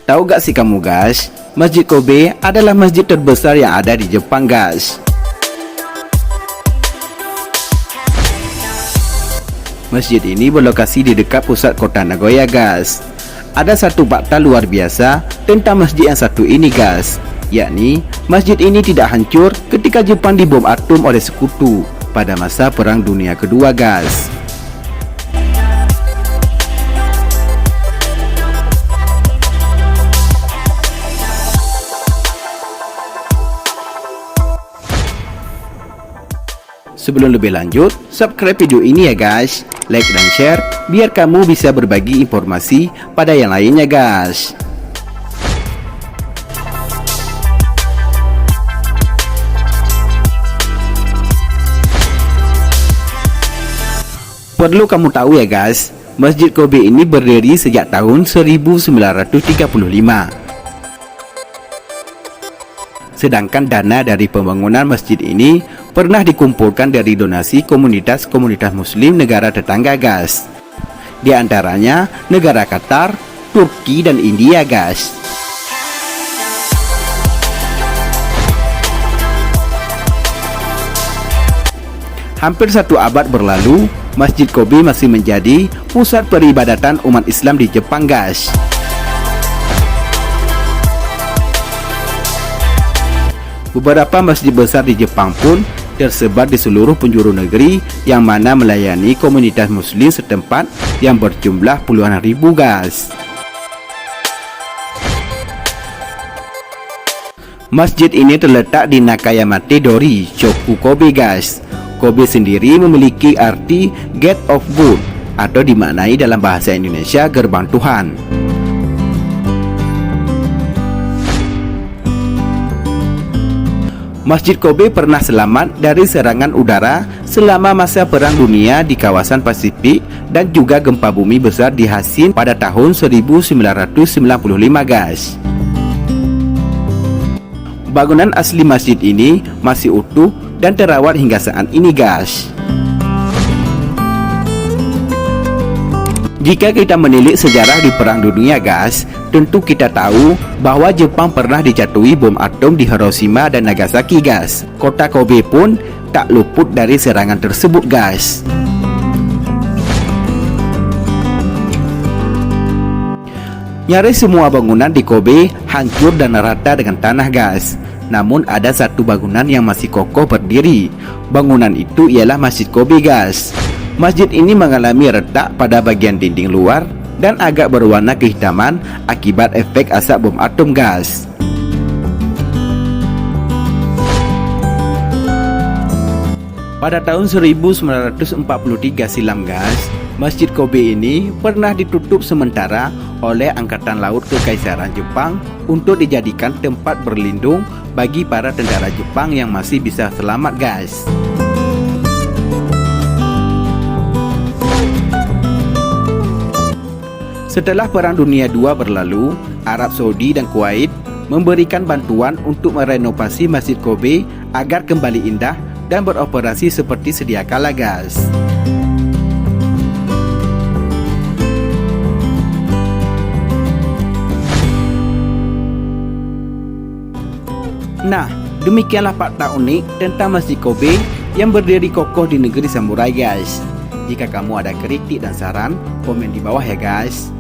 Tahu gak sih kamu guys, Masjid Kobe adalah masjid terbesar yang ada di Jepang guys. Masjid ini berlokasi di dekat pusat kota Nagoya guys. Ada satu fakta luar biasa tentang masjid yang satu ini guys, yakni masjid ini tidak hancur ketika Jepang dibom atom oleh sekutu pada masa Perang Dunia Kedua guys. Sebelum lebih lanjut, subscribe video ini ya guys, like dan share biar kamu bisa berbagi informasi pada yang lainnya guys. Perlu kamu tahu ya guys, Masjid Kobe ini berdiri sejak tahun 1935. Sedangkan dana dari pembangunan masjid ini pernah dikumpulkan dari donasi komunitas-komunitas muslim negara tetangga guys. Di antaranya negara Qatar, Turki dan India guys. Hampir satu abad berlalu, Masjid Kobe masih menjadi pusat peribadatan umat Islam di Jepang guys. Beberapa masjid besar di Jepang pun tersebar di seluruh penjuru negeri yang mana melayani komunitas muslim setempat yang berjumlah puluhan ribu guys. Masjid ini terletak di Nakayamate Dori, Shoku Kobe guys. Kobe sendiri memiliki arti Gate of God atau dimaknai dalam bahasa Indonesia gerbang Tuhan. Masjid Kobe pernah selamat dari serangan udara selama masa Perang Dunia di kawasan Pasifik dan juga gempa bumi besar di Hasin pada tahun 1995 guys. Bangunan asli masjid ini masih utuh dan terawat hingga saat ini guys. Jika kita menilik sejarah di Perang Dunia guys, tentu kita tahu bahwa Jepang pernah dijatuhi bom atom di Hiroshima dan Nagasaki guys. Kota Kobe pun tak luput dari serangan tersebut guys. Nyaris semua bangunan di Kobe hancur dan rata dengan tanah guys. Namun ada satu bangunan yang masih kokoh berdiri. Bangunan itu ialah Masjid Kobe guys. Masjid ini mengalami retak pada bagian dinding luar dan agak berwarna kehitaman akibat efek asap bom atom gas. Pada tahun 1943 silam guys, Masjid Kobe ini pernah ditutup sementara oleh Angkatan Laut Kekaisaran Jepang untuk dijadikan tempat berlindung bagi para tentara Jepang yang masih bisa selamat guys. Setelah Perang Dunia II berlalu, Arab Saudi dan Kuwait memberikan bantuan untuk merenovasi Masjid Kobe agar kembali indah dan beroperasi seperti sedia kala guys. Nah, demikianlah fakta unik tentang Masjid Kobe yang berdiri kokoh di negeri samurai guys. Jika kamu ada kritik dan saran, komen di bawah ya guys.